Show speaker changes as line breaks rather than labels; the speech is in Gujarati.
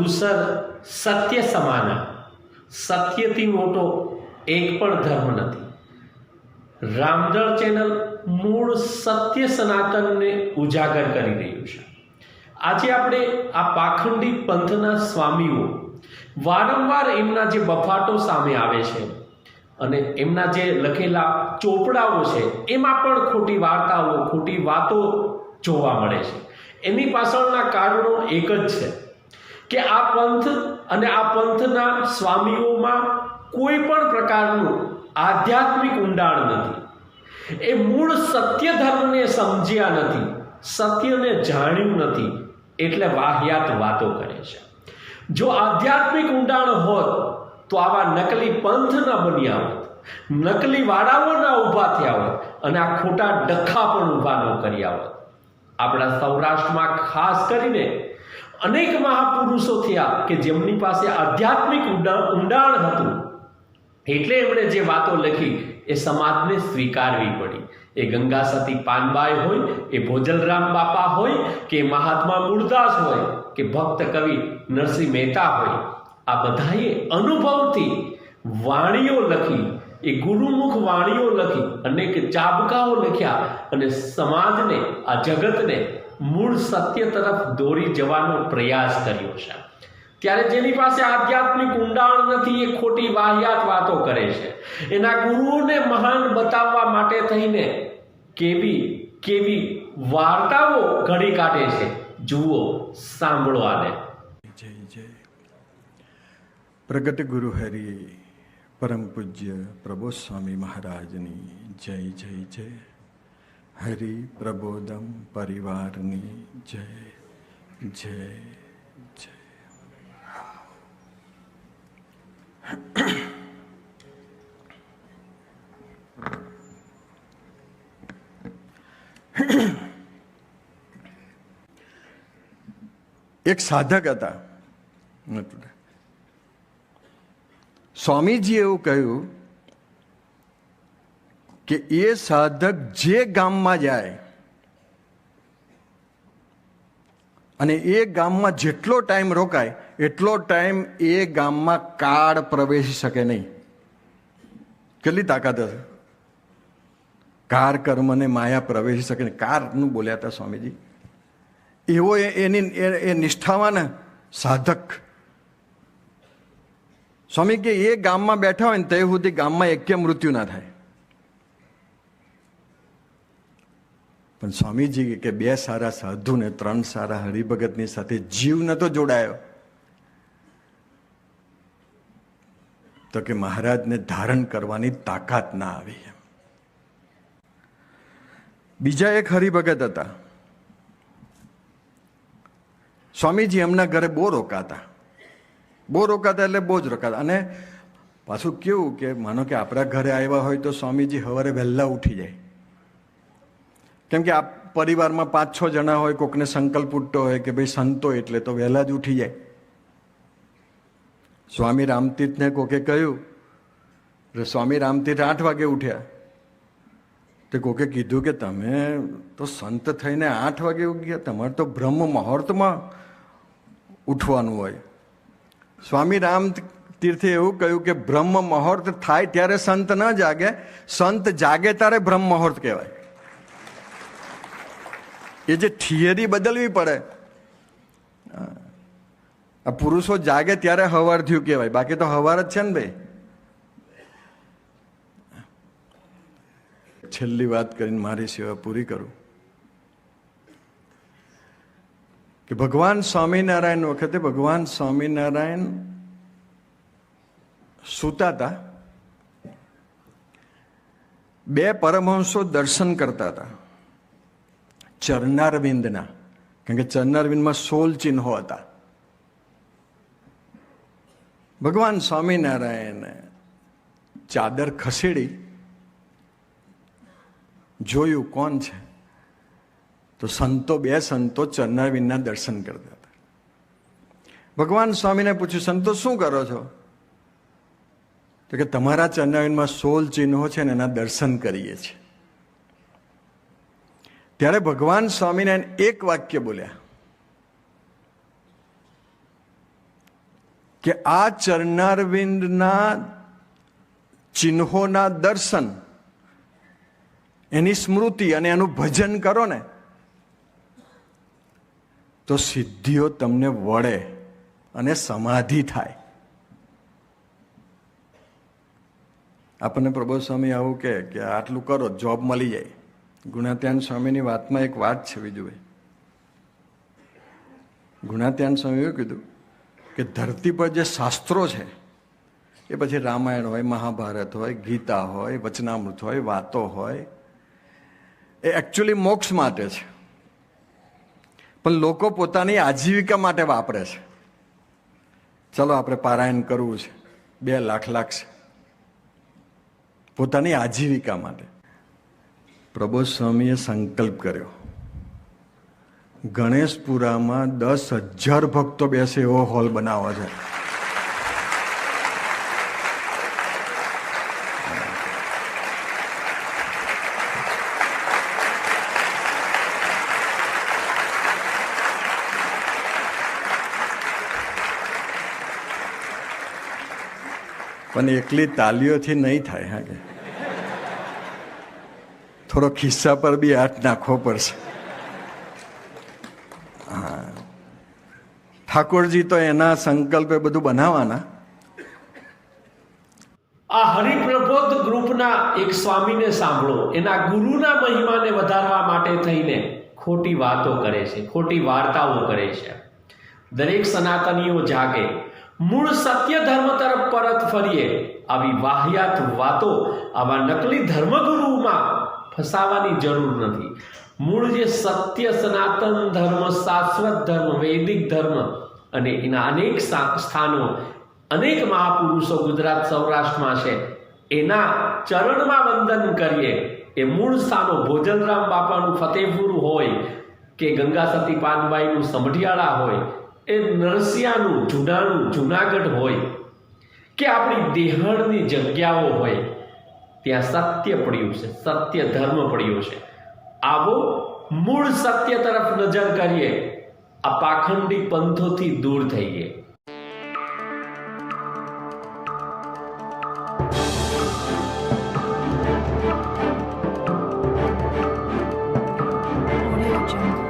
દૂસર સત્ય સમાન, સત્યથી મોટો એક પણ ધર્મ નથી. રામદળ ચેનલ મૂળ સત્ય સનાતનને ઉજાગર કરી રહ્યું છે. આજે આપણે આ પાખંડી પંથના સ્વામીઓ વારંવાર એમના જે બફાટો સામે આવે છે અને એમના જે લખેલા ચોપડાઓ છે એમાં પણ ખોટી વાર્તાઓ, ખોટી વાતો જોવા મળે છે. એની પાછળના કારણો એક જ છે કે આ પંથ અને આ પંથના સ્વામીઓમાં કોઈ પણ પ્રકારનું આધ્યાત્મિક ઊંડાણ નથી. એ મૂળ સત્ય ધર્મને સમજ્યા નથી, સત્યને જાણ્યું નથી, એટલે વાહિયાત વાતો કરે છે. જો આધ્યાત્મિક ઊંડાણ હોત તો આવા નકલી પંથ ન બન્યા હોત, નકલી વાડાઓ ના ઊભા થયા હોત અને આ ખોટા ડખા પણ ઊભા ન કર્યા હોત. આપણા સૌરાષ્ટ્રમાં ખાસ કરીને અનેક મહાપુરુષો થયા કે જેમની પાસે આધ્યાત્મિક ઊંડાણ હતું, એટલે એમણે જે વાતો લખી એ સમાજને સ્વીકારવી પડી. એ ગંગા સતી પાનબાઈ હોય, એ ભોજલરામ બાપા હોય, કે મહાત્મા મૂળદાસ હોય, કે ભક્ત કવિ નરસિંહ મહેતા હોય, આ બધાએ અનુભવથી વાણીઓ લખી, એ ગુરુમુખ વાણીઓ લખી, અનેક ચાબકાઓ લખ્યા અને સમાજને, આ જગતને મૂળ સત્ય તરફ દોરી જવાનો પ્રયાસ કર્યો છે. ત્યારે જેની પાસે આધ્યાત્મિક ઊંડાણ નથી એ ખોટી વાહિયાત વાતો કરે છે. એના ગુરુઓને મહાન બતાવવા માટે થઈને કેવી કેવી વાર્તાઓ ઘડી કાઢે છે. જુઓ, સાંભળો આને.
જય જય પ્રગટ ગુરુ હરિ પરમ પૂજ્ય પ્રબોધ સ્વામી મહારાજની જય જય જય. હરિ પ્રબોધમ પરિવારની જય જય જય. એક સાધક હતા. સ્વામીજી એવું કહ્યું કે એ સાધક જે ગામમાં જાય અને એ ગામમાં જેટલો ટાઈમ રોકાય એટલો ટાઈમ એ ગામમાં કાળ પ્રવેશી શકે નહીં. કેટલી તાકાત હશે! કાર કર્મ ને માયા પ્રવેશી શકે નહીં. કારનું બોલ્યા હતા સ્વામીજી. એવો એ નિષ્ઠાવાન સાધક. સ્વામી કે એ ગામમાં બેઠા હોય ને તે સુધી ગામમાં એકે મૃત્યુ ના થાય. પણ સ્વામીજી કે 2 સારા સાધુ ને 3 સારા હરિભગતની સાથે જીવ નતો જોડાયો તો કે મહારાજને ધારણ કરવાની તાકાત ના આવી. બીજા એક હરિભગત હતા. સ્વામીજી એમના ઘરે બહુ રોકાતા એટલે બહુ જ રોકાતા. અને પાછું કેવું કે માનો કે આપણા ઘરે આવ્યા હોય તો સ્વામીજી સવારે વહેલા ઉઠી જાય. કેમ કે આ પરિવારમાં 5-6 જણા હોય, કોકને સંકલ્પ ઉઠતો હોય કે ભાઈ સંતો એટલે તો વહેલા જ ઉઠી જાય. સ્વામી રામતીર્થને કોકે કહ્યું, સ્વામી રામતીર્થ 8 વાગે ઉઠ્યા. તે કોકે કીધું કે તમે તો સંત થઈને 8 વાગે ઉઠ્યા, તમારે તો બ્રહ્મ મુહૂર્તમાં ઉઠવાનું હોય. સ્વામી રામતીર્થે એવું કહ્યું કે બ્રહ્મ મુહૂર્ત થાય ત્યારે સંત ન જાગે, સંત જાગે ત્યારે બ્રહ્મ મુહૂર્ત કહેવાય. એ જે થિયરી બદલવી પડે. આ પુરુષો જાગે ત્યારે હવાર થયું કહેવાય, બાકી તો હવાર જ છે ને ભાઈ. છેલ્લી વાત કરીને મારી સેવા પૂરી કરું કે ભગવાન સ્વામિનારાયણ વખતે ભગવાન સ્વામિનારાયણ સૂતા હતા. 2 પરમહંસો દર્શન કરતા હતા ચરણારવિંદના, કારણ કે ચરણારવિંદમાં 16 ચિહ્નો હતા. ભગવાન સ્વામિનારાયણ ચાદર ખસેડી જોયું કોણ છે, તો સંતો 2 સંતો ચરણારવિંદના દર્શન કરતા હતા. ભગવાન સ્વામીને પૂછ્યું, સંતો શું કરો છો? તો કે તમારા ચરણારવિંદમાં 16 ચિહ્નો છે ને એના દર્શન કરીએ છીએ. ત્યારે ભગવાન સ્વામિનારાયણ એક વાક્ય બોલ્યા, કે આ ચરણારવિંદના ચિહ્નોના દર્શન, એની સ્મૃતિ અને એનું ભજન કરો ને તો સિદ્ધિઓ તમને વળે અને સમાધિ થાય. આપણને પ્રબોધ સ્વામી આવું કે આટલું કરો જોબ મળી જાય. ગુણાત્યાન સ્વામીની વાતમાં એક વાત છે બીજું, ગુણાત્યાન સ્વામી એવું કીધું કે ધરતી પર જે શાસ્ત્રો છે એ પછી રામાયણ હોય, મહાભારત હોય, ગીતા હોય, વચનામૃત હોય, વાતો હોય, એ એકચ્યુઅલી મોક્ષ માટે છે, પણ લોકો પોતાની આજીવિકા માટે વાપરે છે. ચલો આપણે પારાયણ કરવું છે, 2 લાખ લાગશે, પોતાની આજીવિકા માટે. પ્રબોધ સ્વામીએ સંકલ્પ કર્યો, ગણેશપુરામાં 10,000 ભક્તો બેસે એવો હોલ બનાવવો છે. પણ એકલી તાલીઓથી નહીં થાય. હા, કે થોડો ખિસ્સા પર બી હાથ નાખવો પડશે. હા, ઠાકોરજી તો એના સંકલ્પે બધું બનાવવાના.
આ હરિપ્રબોધ ગ્રુપના એક સ્વામીને સાંભળો, એના ગુરુના મહિમાને વધારવા માટે થઈને ખોટી વાતો કરે છે, ખોટી વાર્તાઓ કરે છે. દરેક સનાતનીઓ જાગે, મૂળ સત્ય ધર્મ તરફ પરત ફરીએ. આવી વાહિયાત વાતો આવા નકલી ધર્મગુરુમાં ફસાવાની જરૂર નથી. મૂળ જે સત્ય સનાતન ધર્મ, શાશ્વત ધર્મ, વૈદિક ધર્મ અને એના અનેક સ્થાનો, અનેક મહાપુરુષો ગુજરાત સૌરાષ્ટ્રમાં છે, એના ચરણમાં વંદન કરીએ. એ મૂળ સ્થાનો ભોજનરામ બાપાનું ફતેપુર હોય કે ગંગા સતી પાનબાઈનું સમઢિયાળા હોય, એ નરસિયાનું જુનાનું જુનાગઢ હોય કે આપણી દેહણની જગ્યાઓ હોય, ત્યાં સત્ય પડ્યું છે, સત્ય ધર્મ પડ્યો છે. આવો મૂળ સત્ય તરફ નજર કરીએ, આ પાખંડી પંથોથી દૂર થઈએ.
Audio Jungle.